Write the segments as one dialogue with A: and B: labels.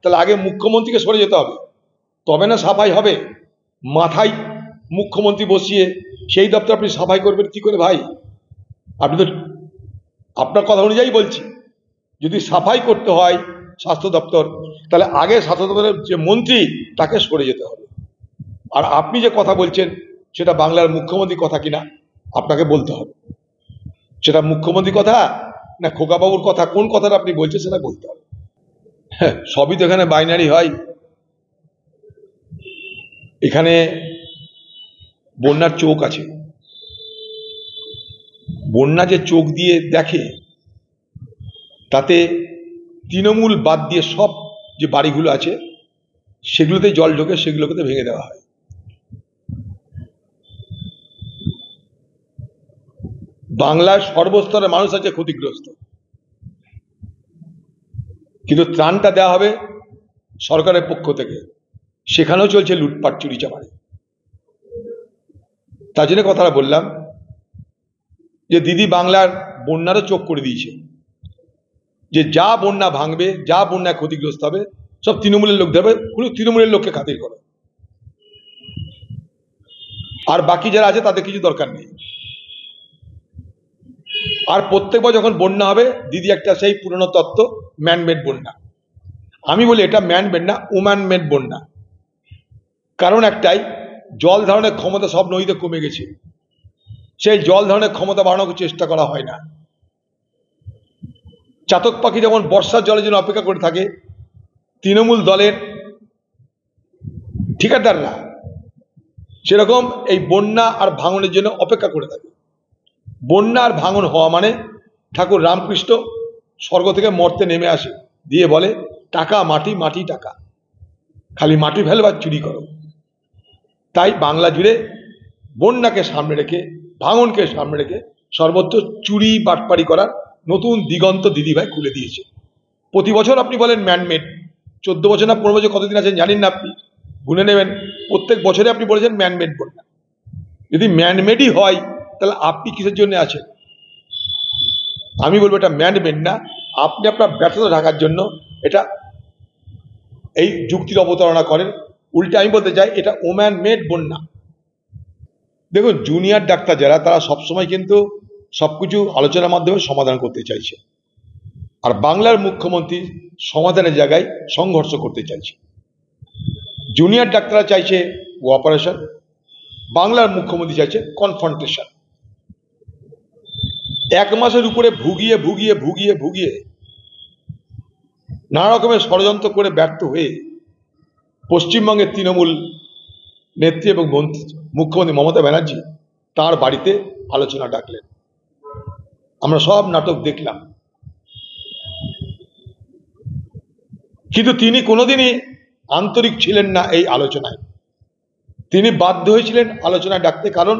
A: তাহলে আগে মুখ্যমন্ত্রীকে সরে যেতে হবে, তবে না সাফাই হবে। মাথায় মুখ্যমন্ত্রী বসিয়ে সেই দপ্তর আপনি সাফাই করবেন কি করে ভাই? আপনি তো আপনার কথা অনুযায়ী বলছি, যদি সাফাই করতে হয় স্বাস্থ্য দপ্তর, তাহলে আগে স্বাস্থ্য দপ্তরের যে মন্ত্রী তাকে সরে যেতে হবে। আর আপনি যে কথা বলছেন সেটা বাংলার মুখ্যমন্ত্রীর কথা কিনা আপনাকে বলতে হবে। সেটা মুখ্যমন্ত্রী কথা না খোকাবাবুর কথা, কোন কথাটা আপনি বলছেন সেটা বলতে হবে। হ্যাঁ, সবই তো এখানে বাইনারি হয়। এখানে বন্যার চোখ আছে, বন্যা যে চোখ দিয়ে দেখে তাতে তৃণমূল বাদ দিয়ে সব যে বাড়িগুলো আছে সেগুলোতে জল ঢোকে, সেগুলোকে ভেঙে দেওয়া হয়। বাংলার সর্বস্তরের মানুষ আছে ক্ষতিগ্রস্ত, কিন্তু ত্রাণটা দেওয়া হবে সরকারের পক্ষ থেকে, সেখানেও চলছে লুটপাট চুরি চামারি। তার জন্য কথাটা বললাম যে দিদি বাংলার বন্যারও চোখ করে দিয়েছে, যে যা বন্যা ভাঙবে, যা বন্যায় ক্ষতিগ্রস্ত হবে সব তৃণমূলের লোক দেবে, তৃণমূলের লোককে খাতির করো, আর বাকি যারা আছে তাদের কিছু দরকার নেই। আর প্রত্যেকবার যখন বন্যা হবে দিদি একটা সেই পুরনো তত্ত্ব, ম্যানমেড বন্যা। আমি বলি এটা ম্যানমেড না, ওম্যান মেড বন্যা। কারণ একটাই, জল ধারণের ক্ষমতা সব নদীতে কমে গেছে, সেই জল ধারণের ক্ষমতা বাড়ানোর চেষ্টা করা হয় না। চাতক পাখি যেমন বর্ষার জলের জন্য অপেক্ষা করে থাকে, তৃণমূল দলের ঠিকাদাররা সেরকম এই বন্যা আর ভাঙনের জন্য অপেক্ষা করে থাকে। বন্যা আর ভাঙন হওয়া মানে ঠাকুর রামকৃষ্ণ স্বর্গ থেকে মর্তে নেমে আসে, দিয়ে বলে টাকা মাটি, মাটি টাকা, খালি মাটি ফেলবার চুরি করো। তাই বাংলা জুড়ে বন্যাকে সামনে রেখে, ভাঙনকে সামনে রেখে সর্বত্র চুরি বাটপারি করার নতুন দিগন্ত দিদিভাই খুলে দিয়েছে। প্রতি বছর আপনি বলেন ম্যানমেড, 14 বছর না 15 বছর কতদিন আছেন জানেন না, আপনি গুনে নেবেন, প্রত্যেক বছরে আপনি বলেছেন ম্যানমেড বন্যা। যদি ম্যানমেডই হয় তাহলে আপনি কিসের জন্য আছেন? আমি বলবো এটা ম্যানমেড না, আপনি আপনার ব্যর্থতা ঢাকার জন্য এটা এই যুক্তির অবতারণা করেন। উল্টে আমি বলতে চাই এটা ওম্যান মেড বন্যা। দেখুন, জুনিয়র ডাক্তার যারা, তারা সবসময় কিন্তু সবকিছু আলোচনার মাধ্যমে সমাধান করতে চাইছে, আর বাংলার মুখ্যমন্ত্রী সমাধানের জায়গায় সংঘর্ষ করতে চাইছে। জুনিয়র ডাক্তাররা চাইছে কোঅপারেশন, বাংলার মুখ্যমন্ত্রী চাইছে কনফ্রন্টেশন। 1 মাসের উপরে ভুগিয়ে ভুগিয়ে ভুগিয়ে ভুগিয়ে নানা রকমের ষড়যন্ত্র করে ব্যর্থ হয়ে পশ্চিমবঙ্গের তৃণমূল নেত্রী এবং মুখ্যমন্ত্রী মমতা ব্যানার্জি তার বাড়িতে আলোচনা ডাকলেন। আমরা সব নাটক দেখলাম, কিন্তু তিনি কোনোদিনই আন্তরিক ছিলেন না এই আলোচনায়। তিনি বাধ্য হয়েছিলেন আলোচনায় ডাকতে, কারণ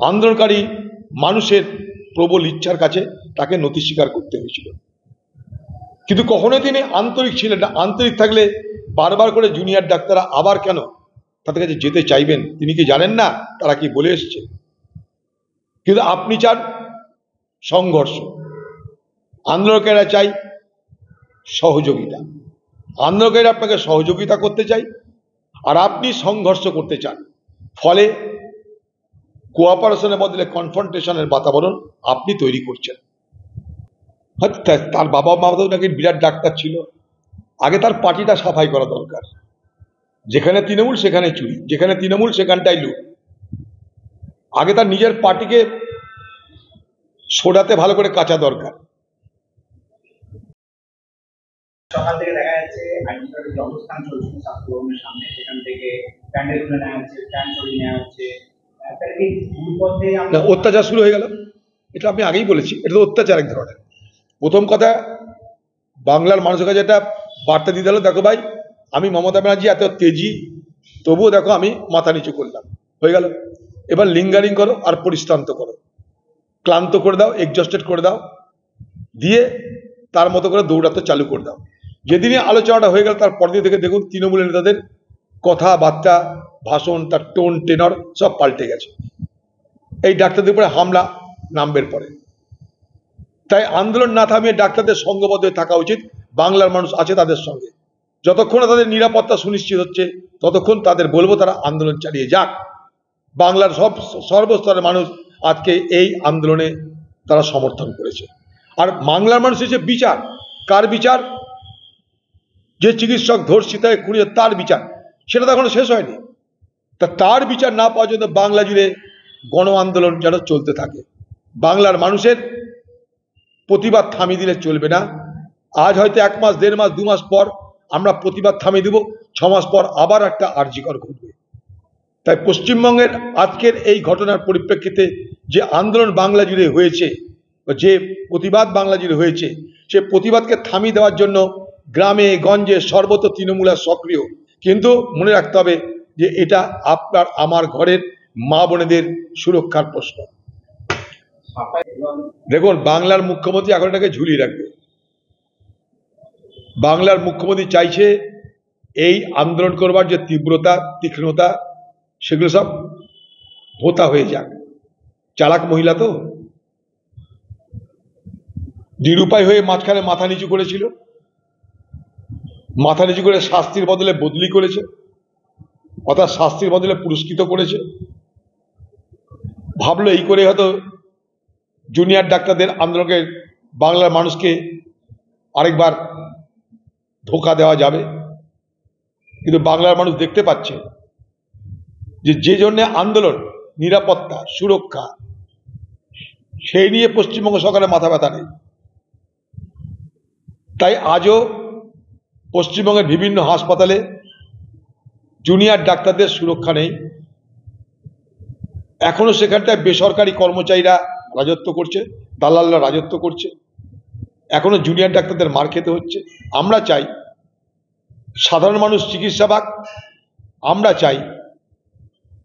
A: আন্দোলনকারী মানুষের প্রবল ইচ্ছার কাছে তাকে নতি স্বীকার করতে হয়েছিল। কিন্তু কখনোই তিনি আন্তরিক ছিলেন না। আন্তরিক থাকলে বারবার করে জুনিয়র ডাক্তাররা আবার কেন তাদের কাছে যেতে চাইবেন? তিনি কি জানেন না তারা কি বলে এসছে? কিন্তু আপনি চান সংঘর্ষ, আন্দোলনকারীরা চাই সহযোগিতা, আন্দোলনকারীরা আপনাকে সহযোগিতা করতে চাই আর আপনি সংঘর্ষ করতে চান। ফলে কোঅপারেশনের বদলে কনফ্রন্টেশনের বাতাবরণ আপনি তৈরি করছেন। তার বাবা মা তো নাকি বিরাট ডাক্তার ছিল, আগে তার পার্টিটা সাফাই করা দরকার। যেখানে তৃণমূল সেখানে চুরি, যেখানে তৃণমূল সেখানটাই লুট। আগে তার নিজের পার্টিকে সোডাতে ভালো করে কাচা দরকার।
B: সকাল থেকে দেখা যাচ্ছে আইনজীবীদের অবস্থান চলছে ছাত্র ভবনের সামনে, সেখান থেকে প্যান্ডেল খুলে নেওয়া হচ্ছে, ট্যাঙ্ক সরিয়ে নেওয়া হচ্ছে।
A: অত্যাচার শুরু হয়ে গেল, এটা আমি আগেই বলেছি, এটা তো অত্যাচার এক ধরনের। প্রথম কথা, বাংলার মানুষের কাছে একটা বার্তা দিতে হলো, দেখো ভাই আমি মমতা ব্যানার্জি এত তেজি, তবুও দেখো আমি মাথা নিচু করলাম, হয়ে গেল। এবার লিঙ্গারিং করো আর পরিশ্রান্ত করো, ক্লান্ত করে দাও, এক্সজস্টেড করে দাও, দিয়ে তার মতো করে দৌড়াতে চালু করে দাও। যেদিনই আলোচনাটা হয়ে গেল তার পরদিন থেকে দেখুন তৃণমূলের নেতাদের কথাবার্তা, ভাষণ, তার টোন টেনর সব পাল্টে গেছে এই ডাক্তারদের উপরে হামলা নামবের পরে। তাই আন্দোলন না থামিয়ে ডাক্তারদের সঙ্গবদ্ধ হয়ে থাকা উচিত, বাংলার মানুষ আছে তাদের সঙ্গে। যতক্ষণ না তাদের নিরাপত্তা সুনিশ্চিত হচ্ছে ততক্ষণ তাদের বলবো তারা আন্দোলন চালিয়ে যাক। বাংলার সর্বস্তরের মানুষ আজকে এই আন্দোলনে তারা সমর্থন করেছে। আর বাংলার মানুষ হচ্ছে বিচার, কার বিচার? যে চিকিৎসক ধর্ষিতায় খুঁড়িয়ে তার বিচার, সেটা তো এখনো শেষ হয়নি। তার বিচার না পাওয়া পর্যন্ত বাংলা জুড়ে গণ আন্দোলন যেন চলতে থাকে। বাংলার মানুষের প্রতিবাদ থামিয়ে দিলে চলবে না। আজ হয়তো 1 মাস 1.5 মাস 2 মাস পর আমরা প্রতিবাদ থামিয়ে দেব, 6 মাস পর আবার একটা আরজিকর ঘটবে। তাই পশ্চিমবঙ্গের আজকের এই ঘটনার পরিপ্রেক্ষিতে যে আন্দোলন বাংলা জুড়ে হয়েছে, যে প্রতিবাদ বাংলা জুড়ে হয়েছে, সে প্রতিবাদকে থামিয়ে দেওয়ার জন্য গ্রামে গঞ্জে সর্বত্র তৃণমূল সক্রিয়। কিন্তু মনে রাখতে হবে যে এটা আপনার আমার ঘরের মা বোনেদের সুরক্ষার প্রশ্ন। দেখুন, বাংলার মুখ্যমন্ত্রী এখন এটাকে ঝুলিয়ে রাখবে। বাংলার মুখ্যমন্ত্রী চাইছে এই আন্দোলন করবার যে তীব্রতা তীক্ষ্ণতা সেগুলো সব ভোতা হয়ে যাক। চালাক মহিলা তো, নিরুপায় হয়ে মাঝখানে মাথা নিচু করেছিল, মাথা নিচু করে শাস্তির বদলে বদলি করেছে, অর্থাৎ শাস্তির বদলে পুরস্কৃত করেছে। ভাবলো এই করে হয়তো জুনিয়র ডাক্তারদের আন্দোলনকে বাংলার মানুষকে আরেকবার ধোঁকা দেওয়া যাবে। কিন্তু বাংলার মানুষ দেখতে পাচ্ছে যে জন্য আন্দোলন, নিরাপত্তা সুরক্ষা, সেই নিয়ে পশ্চিমবঙ্গ সরকারের মাথা ব্যথা নেই। তাই আজও পশ্চিমবঙ্গের বিভিন্ন হাসপাতালে জুনিয়র ডাক্তারদের সুরক্ষা নেই। এখনো সেখানটায় বেসরকারি কর্মচারীরা রাজত্ব করছে, দালালরা রাজত্ব করছে, এখনো জুনিয়র ডাক্তারদের মার খেতে হচ্ছে। আমরা চাই সাধারণ মানুষ চিকিৎসা পাক, আমরা চাই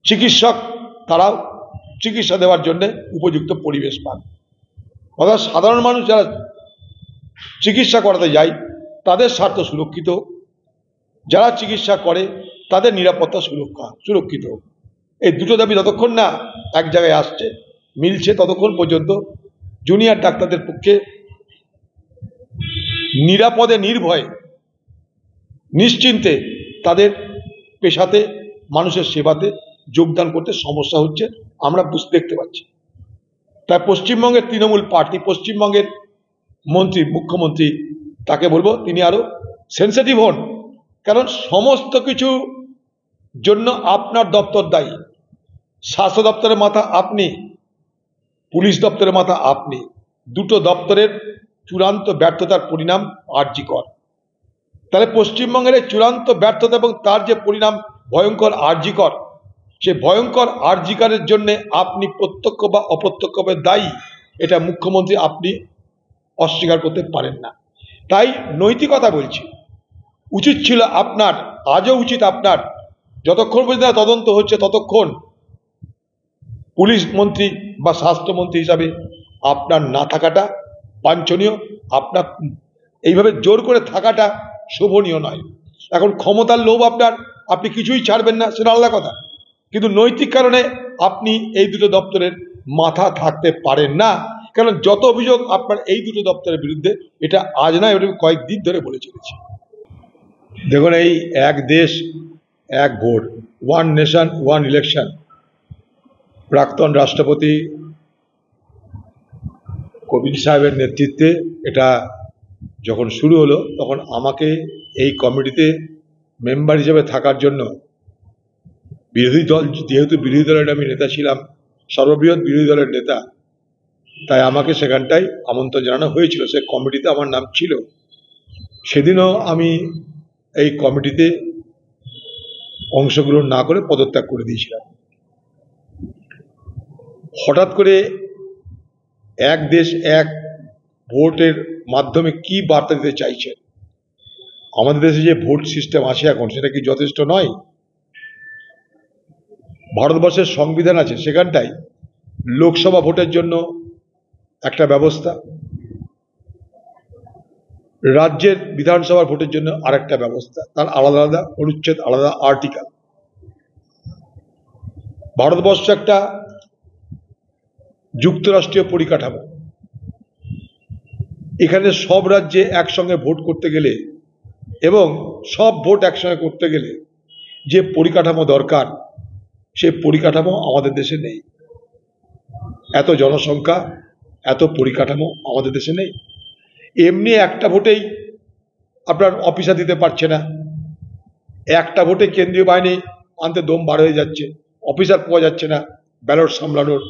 A: চিকিৎসক তারাও চিকিৎসা দেওয়ার জন্য উপযুক্ত পরিবেশ পান। অর্থাৎ সাধারণ মানুষ যারা চিকিৎসা করাতে যায় তাদের স্বার্থ সুরক্ষিত, যারা চিকিৎসা করে তাদের নিরাপত্তা সুরক্ষিত। এই দুটো দাবি যতক্ষণ না এক জায়গায় আসছে, মিলছে, ততক্ষণ পর্যন্ত জুনিয়র ডাক্তারদের পক্ষে নিরাপদে নির্ভয়ে নিশ্চিন্তে তাদের পেশাতে মানুষের সেবাতে যোগদান করতে সমস্যা হচ্ছে, আমরা দেখতে পাচ্ছি। তাই পশ্চিমবঙ্গের তৃণমূল পার্টি, পশ্চিমবঙ্গের মন্ত্রী, মুখ্যমন্ত্রী, তাকে বলবো তিনি আরো সেন্সিটিভ হন। কারণ সমস্ত কিছু জন্য আপনার দপ্তর দায়ী। স্বাস্থ্য দপ্তরের মাথা আপনি, পুলিশ দপ্তরের মাথা আপনি। দুটো দপ্তরের চূড়ান্ত ব্যর্থতার পরিণাম আরজিকর। তাহলে পশ্চিমবঙ্গের এই চূড়ান্ত ব্যর্থতা এবং তার যে পরিণাম ভয়ঙ্কর আরজিকর, সে ভয়ঙ্কর আরজিকরের জন্য আপনি প্রত্যক্ষ বা অপ্রত্যক্ষভাবে দায়ী, এটা মুখ্যমন্ত্রী আপনি অস্বীকার করতে পারেন না। তাই নৈতিকতা বলছি, উচিত ছিল আপনার, আজও উচিত আপনার, যতক্ষণ পর্যন্ত তদন্ত হচ্ছে ততক্ষণ পুলিশ মন্ত্রী বা স্বাস্থ্যমন্ত্রী হিসাবে আপনার না থাকাটা বাঞ্ছনীয়। আপনার এইভাবে জোর করে থাকাটা শোভনীয় নয়। এখন ক্ষমতার লোভ আপনার, আপনি কিছুই ছাড়বেন না, সেটা আলাদা কথা। কিন্তু নৈতিক কারণে আপনি এই দুটো দপ্তরের মাথা থাকতে পারেন না। কারণ যত অভিযোগ আপনার এই দুটো দপ্তরের বিরুদ্ধে, এটা আজ নয়, ওটা কয়েকদিন ধরে বলে চলেছে। দেখুন, এই এক দেশ এক vote, one nation one election, প্রাক্তন রাষ্ট্রপতি কোবিন্দ সাহেবের নেতৃত্বে এটা যখন শুরু হলো, তখন আমাকে এই কমিটিতে মেম্বার হিসেবে থাকার জন্য বিরোধী দল, যেহেতু বিরোধী দলের আমি নেতা ছিলাম, সর্ববৃহৎ বিরোধী দলের নেতা, তাই আমাকে সেখানটায় আমন্ত্রণ জানানো হয়েছিল। সে কমিটিতে আমার নাম ছিল। সেদিনও আমি এই কমিটিতে অংশগ্রহণ না করে পদত্যাগ করে দিয়েছিলাম। হঠাৎ করে এক দেশ এক ভোটের মাধ্যমে কি বার্তা দিতে চাইছেন? আমাদের দেশে যে ভোট সিস্টেম আছে এখন, সেটা কি যথেষ্ট নয়? ভারতবর্ষের সংবিধান আছে, সেখানটায় লোকসভা ভোটের জন্য একটা ব্যবস্থা, রাজ্যের বিধানসভা ভোটের জন্য আরেকটা ব্যবস্থা, তার আলাদা আলাদা অনুচ্ছেদ, আলাদা আর্টিকেল। ভারতবর্ষ একটা যুক্তরাষ্ট্রীয় পরিকাঠামো। এখানে সব রাজ্যে একসঙ্গে ভোট করতে গেলে এবং সব ভোট একসঙ্গে করতে গেলে যে পরিকাঠামো দরকার সেই পরিকাঠামো আমাদের দেশে নেই। এত জনসংখ্যা, এত পরিকাঠামো আমাদের দেশে নেই। এমনি একটা ভোটেই আপনার অফিসার দিতে পারছে না, একটা ভোটে কেন্দ্রীয় বাহিনী আনতে দম বার হয়ে যাচ্ছে, অফিসার পাওয়া যাচ্ছে না, ব্যালট সামলানোর,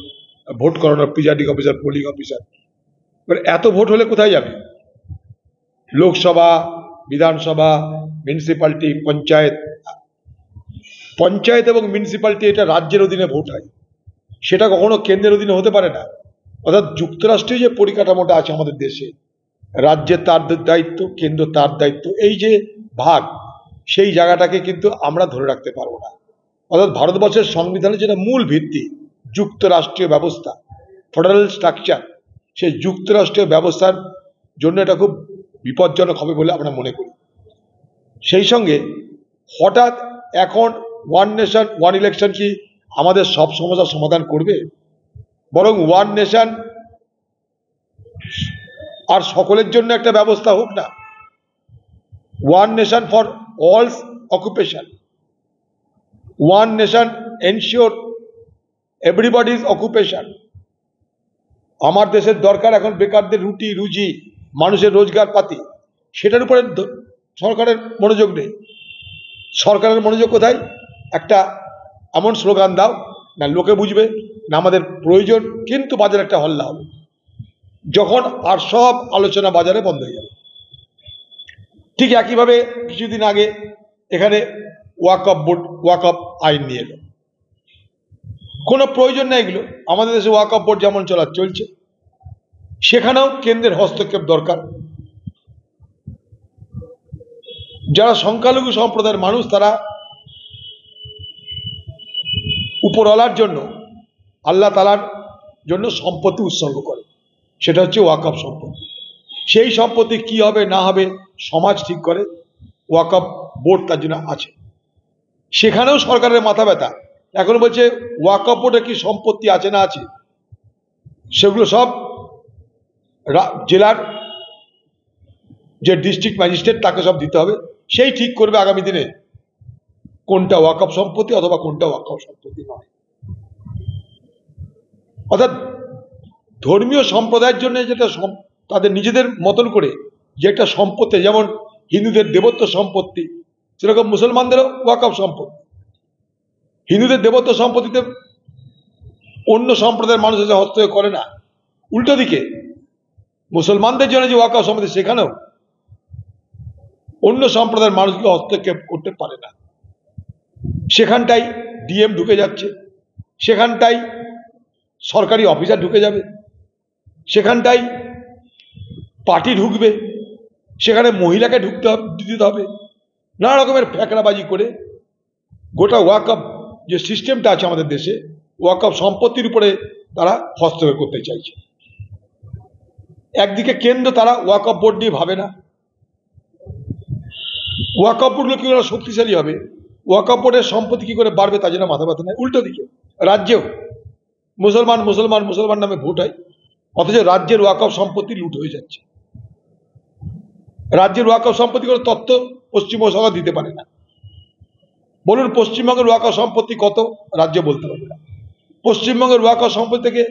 A: ভোট করানোর, প্রিজাইডিং অফিসার, পোলিং অফিসার। এত ভোট হলে কোথায় যাবে? লোকসভা, বিধানসভা, মিউনিসিপ্যালিটি, পঞ্চায়েত। পঞ্চায়েত এবং মিউনিসিপ্যালিটি এটা রাজ্যের অধীনে ভোট হয়, সেটা কখনো কেন্দ্রের অধীনে হতে পারে না। অর্থাৎ যুক্তরাষ্ট্রীয় যে পরিকাঠামোটা আছে আমাদের দেশে, রাজ্যে তার দায়িত্ব, কেন্দ্র তার দায়িত্ব, এই যে ভাগ, সেই জায়গাটাকে কিন্তু আমরা ধরে রাখতে পারবো না। অর্থাৎ ভারতবর্ষের সংবিধানের যেটা মূল ভিত্তি, যুক্তরাষ্ট্রীয় ব্যবস্থা, ফেডারেল স্ট্রাকচার, সেই যুক্তরাষ্ট্রীয় ব্যবস্থার জন্য এটা খুব বিপজ্জনক হবে বলে আমরা মনে করি। সেই সঙ্গে হঠাৎ এখন ওয়ান নেশন ওয়ান ইলেকশন কি আমাদের সব সমস্যার সমাধান করবে? বরং ওয়ান নেশন আর সকলের জন্য একটা ব্যবস্থা হোক না, ওয়ান নেশন ফর অলস occupation, one nation ensure everybody's occupation. আমার দেশের দরকার এখন বেকারদের রুটি রুজি, মানুষের রোজগার পাতি, সেটার উপরে সরকারের মনোযোগ নেই। সরকারের মনোযোগ কোথায়? একটা এমন স্লোগান দাও না লোকে বুঝবে না আমাদের প্রয়োজন, কিন্তু বাজারে একটা হল্লা হবে, যখন আর সব আলোচনা বাজারে বন্ধ হয়ে যাবে। ঠিক একইভাবে কিছুদিন আগে এখানে ওয়াকফ বোর্ড, ওয়াকফ আইন নিয়ে এলো। কোনো প্রয়োজন নেই এগুলো, আমাদের দেশে ওয়াকফ বোর্ড যেমন চলছে, সেখানেও কেন্দ্রের হস্তক্ষেপ দরকার। যারা সংখ্যালঘু সম্প্রদায়ের মানুষ, তারা উপরওয়ালার জন্য, আল্লাহ তাআলার জন্য সম্পত্তি উৎসর্গ করে, সেটা হচ্ছে ওয়াকফ সম্পত্তি। সেই সম্পত্তি কি হবে না হবে সমাজ ঠিক করে, ওয়াকফ বোর্ড তার জন্য আছে। সেখানেও সরকারের মাথা ব্যথা। এখন বলছে ওয়াকফ বোর্ডে কি সম্পত্তি আছে না আছে, সেগুলো সব জেলার যে ডিস্ট্রিক্ট ম্যাজিস্ট্রেট, তাকে সব দিতে হবে, সেই ঠিক করবে আগামী দিনে কোনটা ওয়াকফ সম্পত্তি অথবা কোনটা ওয়াকফ সম্পত্তি নয়। অর্থাৎ ধর্মীয় সম্প্রদায়ের জন্য যেটা তাদের নিজেদের মতন করে যে একটা সম্পত্তি, যেমন হিন্দুদের দেবত্ব সম্পত্তি, সেরকম মুসলমানদেরও ওয়াকফ সম্পত্তি। হিন্দুদের দেবত্ব সম্পত্তিতে অন্য সম্প্রদায়ের মানুষ এসে হস্তক্ষেপ করে না, উল্টো দিকে মুসলমানদের জন্য যে ওয়াকফ সম্পত্তি, সেখানেও অন্য সম্প্রদায়ের মানুষকে হস্তক্ষেপ করতে পারে না। সেখানটাই ডিএম ঢুকে যাচ্ছে, সেখানটাই সরকারি অফিসার ঢুকে যাবে, সেখানটাই পার্টি ঢুকবে, সেখানে মহিলাকে দিতে হবে, নানা রকমের ফ্যাকড়াবাজি করে গোটা ওয়াকফ যে সিস্টেমটা আছে আমাদের দেশে, ওয়াকফ সম্পত্তির উপরে তারা হস্তক্ষেপ করতে চাইছে। একদিকে কেন্দ্র, তারা ওয়াকফ বোর্ড নিয়ে ভাবে না। ওয়াকফ বোর্ডগুলো কি করে শক্তিশালী হবে, ওয়াকফ বোর্ডের সম্পত্তি কি করে বাড়বে, তার জন্য মাথা ব্যথা নেই। উল্টো দিকে রাজ্যেও মুসলমান মুসলমান মুসলমান নামে ভোট হয়, অথচ রাজ্যের ওয়াকফ সম্পত্তি লুট হয়ে যাচ্ছে। রাজ্যের ওয়াকফ সম্পত্তি করে তথ্য পশ্চিমবঙ্গ সরকার দিতে পারে না। বলুন পশ্চিমবঙ্গের ওয়াকফ সম্পত্তি কত, রাজ্য বলতে পারবে না। পশ্চিমবঙ্গের ওয়াকফ সম্পত্তি থেকে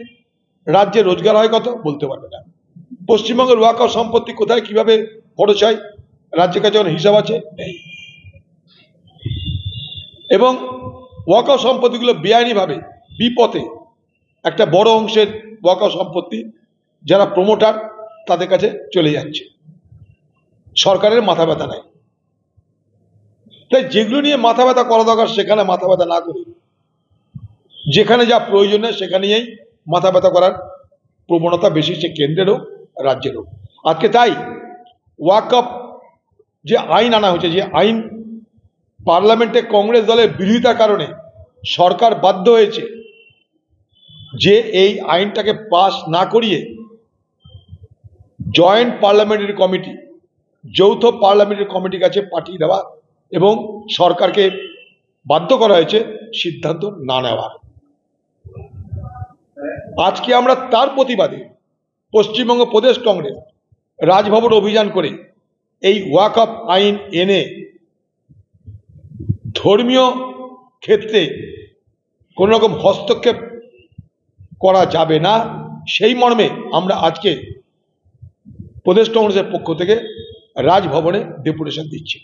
A: রাজ্যে রোজগার হয় কত, বলতে পারবে না। পশ্চিমবঙ্গের ওয়াকফ সম্পত্তি কোথায় কিভাবে খরচ হয়, রাজ্যের কাছে যখন হিসাব আছে নেই। এবং ওয়াকফ সম্পত্তিগুলো বেআইনিভাবে বিপথে, একটা বড় অংশের ওয়াকফ সম্পত্তি যারা প্রমোটার, তাদের কাছে চলে যাচ্ছে, সরকারের মাথা ব্যথা নাই। তাই যেগুলো নিয়ে মাথা ব্যথা করা দরকার সেখানে মাথা ব্যথা না করে, যেখানে যা প্রয়োজন নেই সেখানেই মাথা ব্যথা করার প্রবণতা বেশি, সে কেন্দ্রেরও রাজ্যেরও। আজকে তাই ওয়াকফ যে আইন আনা হয়েছে, যে আইন পার্লামেন্টে কংগ্রেস দলের বিরোধিতার কারণে সরকার বাধ্য হয়েছে যে এই আইনটাকে পাস না করিয়ে জয়েন্ট পার্লামেন্টারি কমিটি, যৌথ পার্লামেন্টারি কমিটির কাছে পাঠিয়ে দেওয়া, এবং সরকারকে বাধ্য করা হয়েছে সিদ্ধান্ত না নেওয়ার। আজকে আমরা তার প্রতিবাদে পশ্চিমবঙ্গ প্রদেশ কংগ্রেস রাজভবন অভিযান করে এই ওয়াকফ আইন এনে ধর্মীয় ক্ষেত্রে কোনো রকম হস্তক্ষেপ করা যাবে না, সেই মর্মে আমরা আজকে প্রদেশ কংগ্রেসের পক্ষ থেকে রাজভবনে ডেপুটেশন দিচ্ছি।